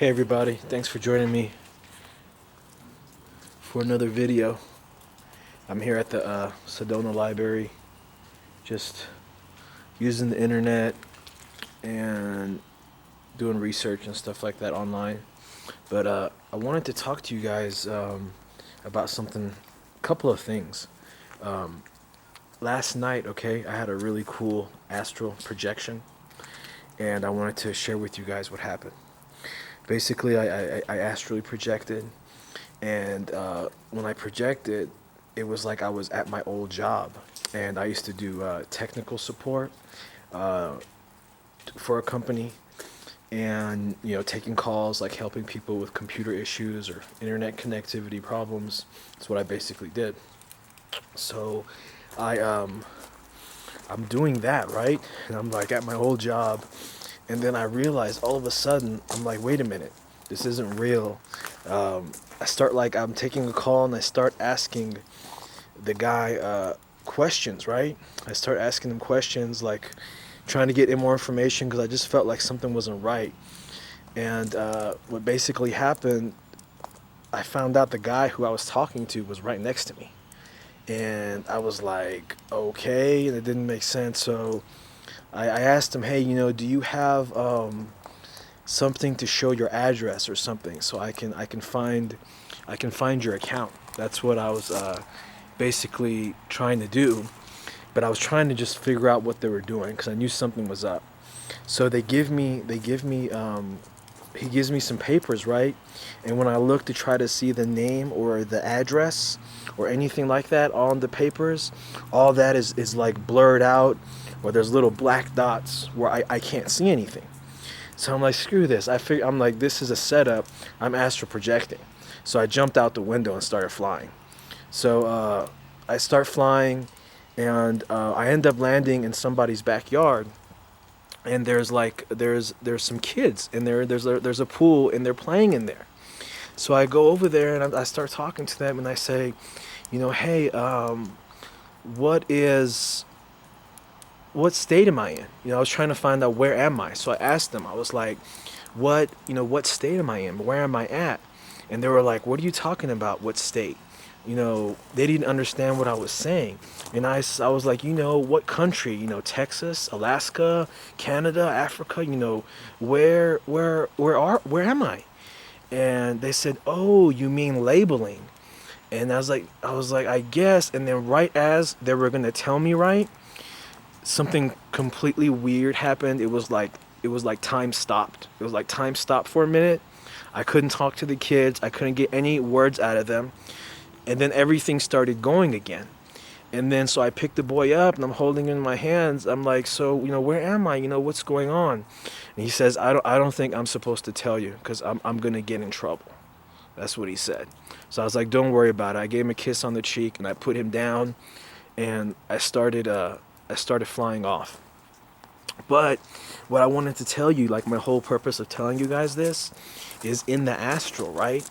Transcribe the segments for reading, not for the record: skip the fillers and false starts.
Hey everybody, thanks for joining me for another video. I'm here at the Sedona Library, just using the internet and doing research and stuff like that online. But I wanted to talk to you guys about something, a couple of things. Um, Last night, okay, I had a really cool astral projection, and I wanted to share with you guys what happened. Basically, I astrally projected. And when I projected, it was like I was at my old job. And I used to do technical support uh, for a company and, taking calls, like helping people with computer issues or internet connectivity problems. That's what I basically did. So I, um, I'm doing that, right? And I'm like at my old job. And then I realized all of a sudden, I'm like, wait a minute, this isn't real. I start like I'm taking a call and I start asking the guy questions, right? I start asking him questions, like trying to get him more information because I just felt like something wasn't right. And what basically happened, I found out the guy who I was talking to was right next to me. And I was like, okay, and it didn't make sense. So I asked him, hey, do you have something to show your address or something so I can find your account. That's what I was basically trying to do, but I was trying to just figure out what they were doing because I knew something was up. So he gives me some papers, right? And when I look to try to see the name or the address or anything like that on the papers, all that is like blurred out, or there's little black dots where I can't see anything. So I'm like, screw this. I'm like, this is a setup. I'm astral projecting. So I jumped out the window and started flying. So I start flying, and I end up landing in somebody's backyard. And there's some kids in there. There's a pool, and they're playing in there. So I go over there and I start talking to them, and I say, hey, what is what state am I in? I was trying to find out where am I. So I asked them. I was like, what state am I in? Where am I at? And they were like, what are you talking about? What state? They didn't understand what I was saying. And I was like, what country? Texas, Alaska, Canada, Africa, where am I? And they said, oh, you mean labeling. And I was like, I guess. And then right as they were going to tell me right, something completely weird happened. It was like time stopped. It was like time stopped for a minute. I couldn't talk to the kids. I couldn't get any words out of them. And then everything started going again. And then so I picked the boy up and I'm holding him in my hands. I'm like, so, where am I? What's going on? And he says, I don't think I'm supposed to tell you because I'm going to get in trouble. That's what he said. So I was like, don't worry about it. I gave him a kiss on the cheek and I put him down, and I started flying off. But what I wanted to tell you, like my whole purpose of telling you guys this, is in the astral, right?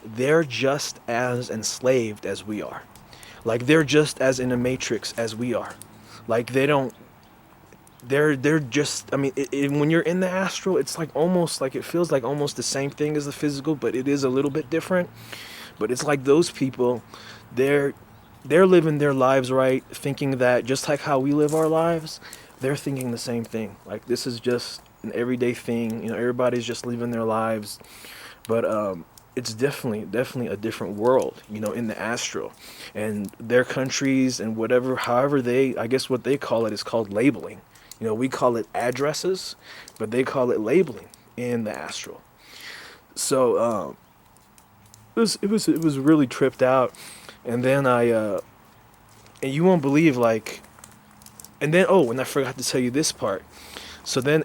They're just as enslaved as we are. Like they're just as in a matrix as we are. Like they're just, I mean, when you're in the astral, it's like almost like it feels like almost the same thing as the physical, but it is a little bit different. But it's like those people, they're living their lives right, thinking that just like how we live our lives, they're thinking the same thing. Like this is just an everyday thing. Everybody's just living their lives, but it's definitely a different world. In the astral, and their countries and whatever, however I guess what they call it is called labeling. We call it addresses, but they call it labeling in the astral. So it was really tripped out, and then and you won't believe, like, and then, oh, and I forgot to tell you this part. So then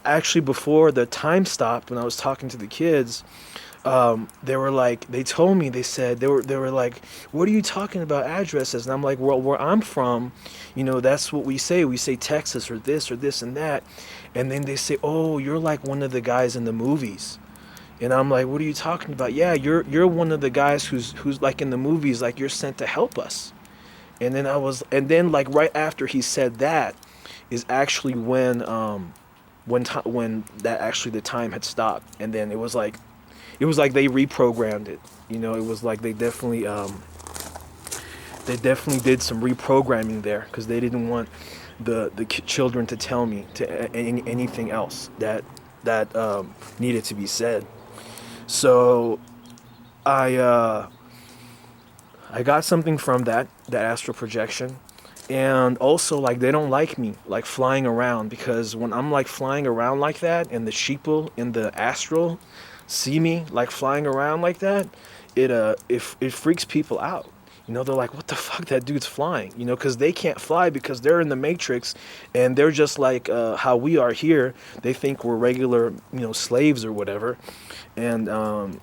actually before the time stopped, when I was talking to the kids, they were like, they told me, they were like, what are you talking about addresses? And I'm like, well, where I'm from, that's what we say Texas or this and that. And then they say, oh, you're like one of the guys in the movies. And I'm like, what are you talking about? Yeah, you're one of the guys who's like in the movies, like you're sent to help us. And then like right after he said that is actually when when that actually the time had stopped, and then it was like they reprogrammed it. You know, it was like they definitely did some reprogramming there because they didn't want the children to tell me anything else that needed to be said. So I I got something from that astral projection, and also like they don't like me like flying around, because when I'm like flying around like that and the sheeple in the astral see me like flying around like that, it freaks people out. You know, they're like, what the fuck, that dude's flying, you know, because they can't fly because they're in the matrix, and they're just like how we are here. They think we're regular, you know, slaves or whatever. And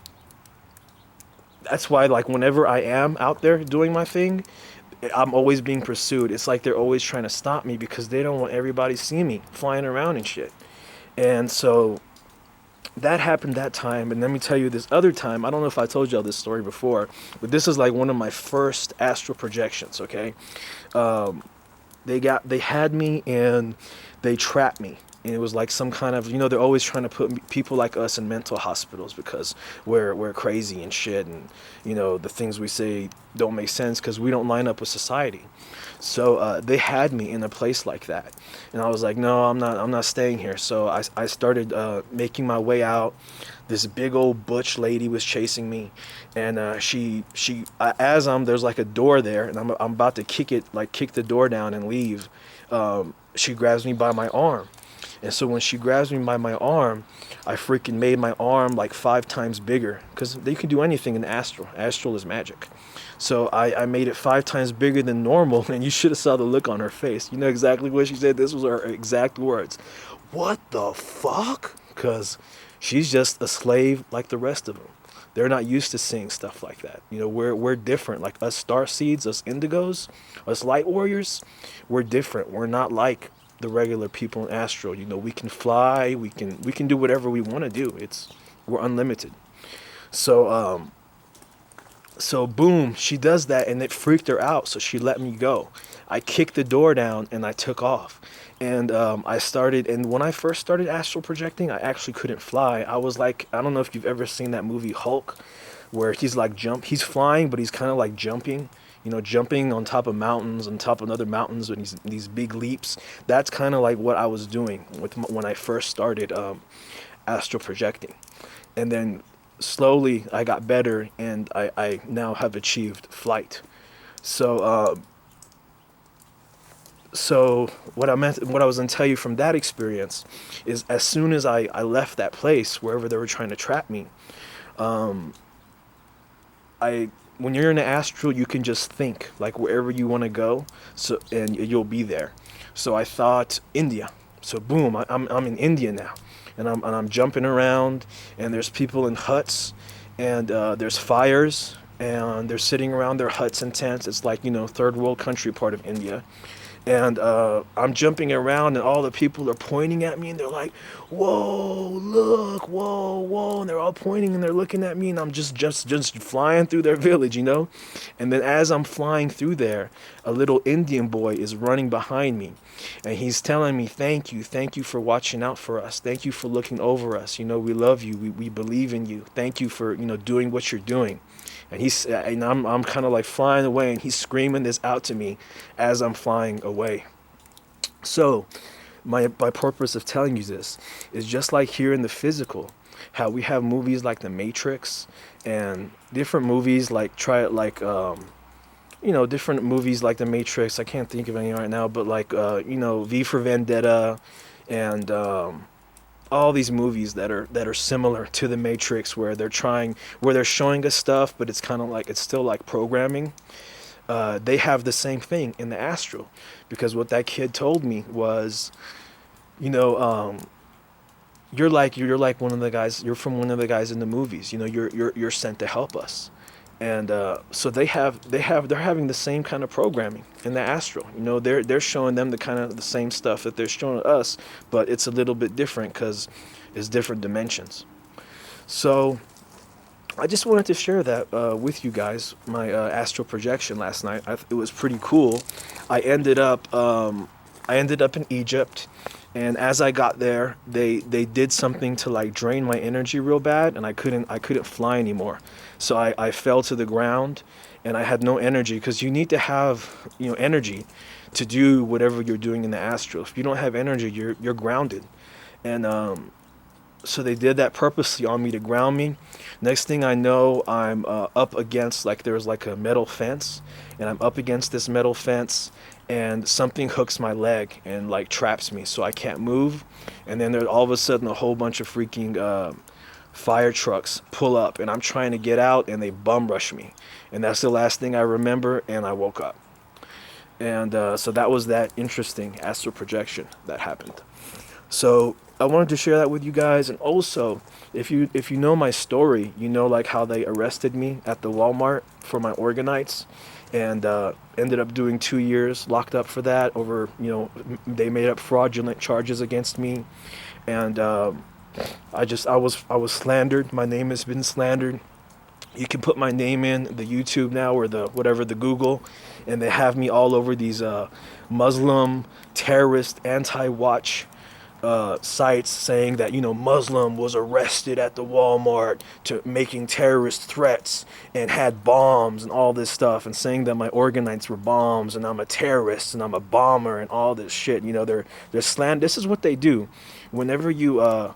that's why, like, whenever I am out there doing my thing, I'm always being pursued. It's like they're always trying to stop me because they don't want everybody to see me flying around and shit. And so that happened that time. And let me tell you this other time. I don't know if I told y'all this story before, but this is like one of my first astral projections. Okay, they had me and they trapped me. And it was like some kind of, you know, they're always trying to put people like us in mental hospitals because we're crazy and shit, and you know the things we say don't make sense because we don't line up with society. So they had me in a place like that, and I was like, no, I'm not staying here. So I started making my way out. This big old butch lady was chasing me, and as there's like a door there, and I'm about to kick the door down and leave. She grabs me by my arm. And so when she grabs me by my arm, I freaking made my arm like 5 times bigger, because you can do anything in Astral. Astral is magic. So I made it 5 times bigger than normal, and you should have saw the look on her face. You know exactly what she said. This was her exact words. What the fuck? Because she's just a slave like the rest of them. They're not used to seeing stuff like that. You know, we're different. Like us star seeds, us indigos, us light warriors, we're different. We're not like the regular people in Astral. You know, we can fly, we can do whatever we want to do. We're unlimited. So so boom, she does that, and it freaked her out, so she let me go. I kicked the door down and I took off. And and when I first started astral projecting, I actually couldn't fly. I was like, I don't know if you've ever seen that movie Hulk, where he's flying, but he's kind of like jumping, you know, jumping on top of mountains, on top of other mountains, and these big leaps. That's kind of like what I was doing when I first started astral projecting. And then slowly I got better, and I now have achieved flight. So so what I was going to tell you from that experience is, as soon as I left that place, wherever they were trying to trap me, when you're in the astral, you can just think like wherever you want to go, so and you'll be there. So I thought India. So boom, I'm in India now, and I'm jumping around, and there's people in huts, and there's fires, and they're sitting around their huts and tents. It's like, you know, third world country part of India. And I'm jumping around, and all the people are pointing at me, and they're like, whoa, look, whoa, whoa. And they're all pointing, and they're looking at me, and I'm just flying through their village, you know? And then as I'm flying through there, a little Indian boy is running behind me, and he's telling me, thank you for watching out for us. Thank you for looking over us. You know, we love you. We believe in you. Thank you for, you know, doing what you're doing. And I'm kind of like flying away, and he's screaming this out to me as I'm flying away. So my purpose of telling you this is just like here in the physical, how we have movies like The Matrix and different movies like different movies like The Matrix. I can't think of any right now, but like V for Vendetta, and all these movies that are similar to The Matrix, where they're showing us stuff, but it's kind of like, it's still like programming. They have the same thing in the astral, because what that kid told me was, you know, you're like one of the guys. You're from one of the guys in the movies. You know, you're sent to help us. And so they're having the same kind of programming in the astral. You know, they're showing them the same stuff that they're showing us, but it's a little bit different because it's different dimensions. So I just wanted to share that with you guys, my astral projection last night. It was pretty cool. I ended up in Egypt, And as I got there, they did something to like drain my energy real bad, and I couldn't fly anymore. So I fell to the ground, and I had no energy, because you need to have, energy to do whatever you're doing in the astral. If you don't have energy, you're grounded. And so they did that purposely on me to ground me. Next thing I know, I'm up against, like, there's like a metal fence, and I'm up against this metal fence, and something hooks my leg and like traps me, so I can't move. And then there all of a sudden a whole bunch of freaking fire trucks pull up, and I'm trying to get out, and they bum rush me. And that's the last thing I remember, and I woke up. And so that was that interesting astral projection that happened. So I wanted to share that with you guys. And also, if you know my story, you know, like how they arrested me at the Walmart for my Orgonites, and ended up doing 2 years locked up for that. Over, they made up fraudulent charges against me. And I was slandered. My name has been slandered. You can put my name in the YouTube now, or the whatever, the Google, and they have me all over these Muslim terrorist anti-watch sites, saying that, Muslim was arrested at the Walmart to making terrorist threats and had bombs and all this stuff, and saying that my Organites were bombs, and I'm a terrorist and I'm a bomber and all this shit. They're slant. This is what they do whenever you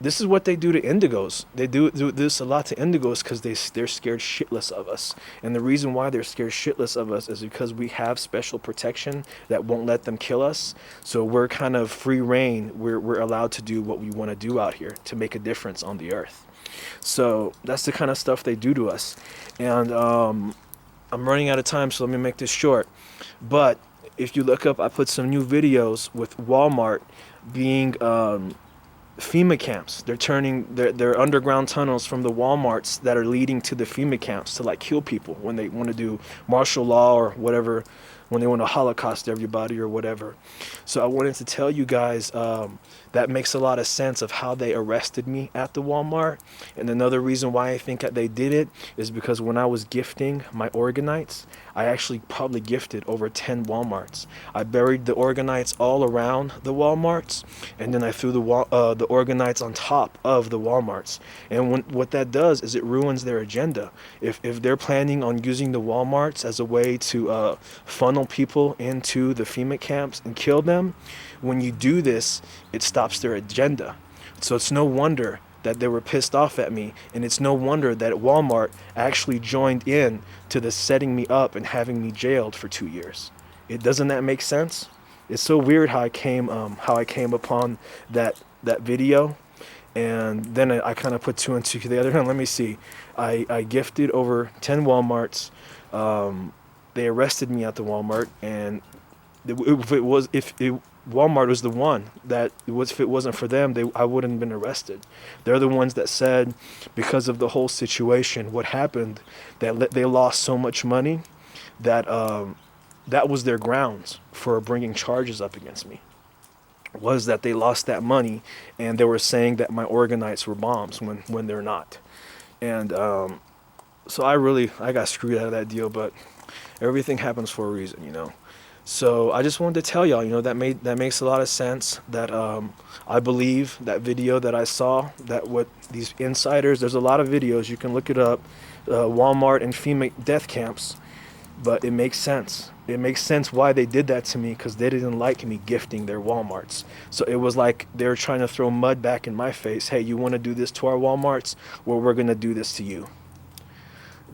this is what they do to indigos. They do this a lot to indigos, because they're scared shitless of us. And the reason why they're scared shitless of us is because we have special protection that won't let them kill us. So we're kind of free reign. We're allowed to do what we want to do out here to make a difference on the earth. So that's the kind of stuff they do to us. And I'm running out of time, so let me make this short. But if you look up, I put some new videos with Walmart being FEMA camps. They're turning their underground tunnels from the Walmarts that are leading to the FEMA camps to like kill people when they want to do martial law or whatever, when they want to Holocaust everybody or whatever. So I wanted to tell you guys that makes a lot of sense of how they arrested me at the Walmart. And another reason why I think that they did it is because when I was gifting my Orgonites, I actually probably gifted over 10 Walmarts. I buried the Orgonites all around the Walmarts, and then I threw the Orgonites on top of the Walmarts. And what that does is it ruins their agenda. If they're planning on using the Walmarts as a way to funnel people into the FEMA camps and kill them, when you do this, it stops their agenda. So it's no wonder that they were pissed off at me, and it's no wonder that Walmart actually joined in to the setting me up and having me jailed for 2 years. Doesn't that make sense? It's so weird how I came upon that video, and then I kind of put two and two together. And let me see, I gifted over 10 Walmarts. They arrested me at the Walmart, and if Walmart was the one that if it wasn't for them, I wouldn't have been arrested. They're the ones that said, because of the whole situation, what happened, that they lost so much money that that was their grounds for bringing charges up against me, was that they lost that money, and they were saying that my Orgonites were bombs when they're not. And so I got screwed out of that deal, but everything happens for a reason, So I just wanted to tell y'all, that makes a lot of sense. That I believe that video that I saw, that what these insiders, there's a lot of videos, you can look it up, Walmart and FEMA death camps, but it makes sense. It makes sense why they did that to me, because they didn't like me gifting their Walmarts. So it was like they were trying to throw mud back in my face. Hey, you want to do this to our Walmarts? Well, we're going to do this to you.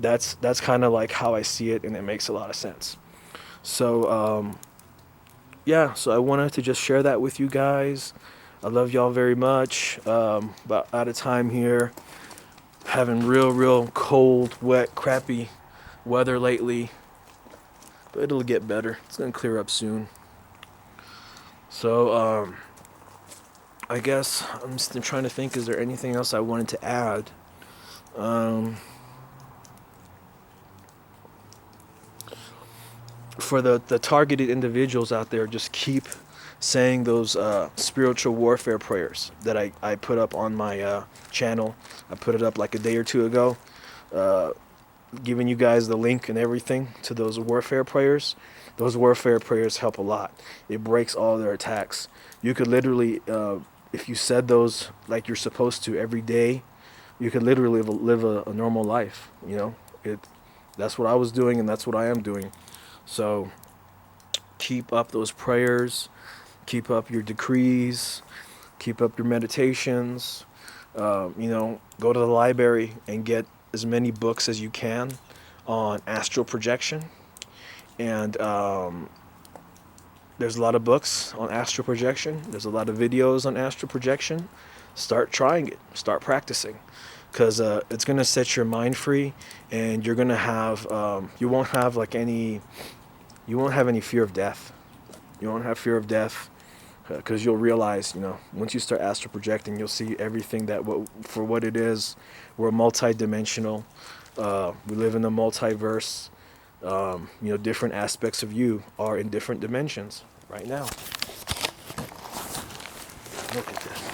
That's kind of like how I see it, and it makes a lot of sense. So, yeah, so I wanted to just share that with you guys. I love y'all very much. About out of time here. Having real cold, wet, crappy weather lately. But it'll get better. It's going to clear up soon. So, I guess I'm just trying to think, is there anything else I wanted to add? For the targeted individuals out there, just keep saying those spiritual warfare prayers that I put up on my channel. I put it up like a day or two ago. giving you guys the link and everything to those warfare prayers. Those warfare prayers help a lot. It breaks all their attacks. You could literally, if you said those like you're supposed to every day, you could literally live a normal life. You know, that's what I was doing, and that's what I am doing. So keep up those prayers, keep up your decrees, keep up your meditations. Go to the library and get as many books as you can on astral projection. And there's a lot of books on astral projection. There's a lot of videos on astral projection. Start trying it. Start practicing. Because it's going to set your mind free, and you're going to have, you won't have any fear of death. You won't have fear of death, because you'll realize, once you start astral projecting, you'll see everything for what it is. We're multi-dimensional. We live in a multiverse. Different aspects of you are in different dimensions right now. Look at this.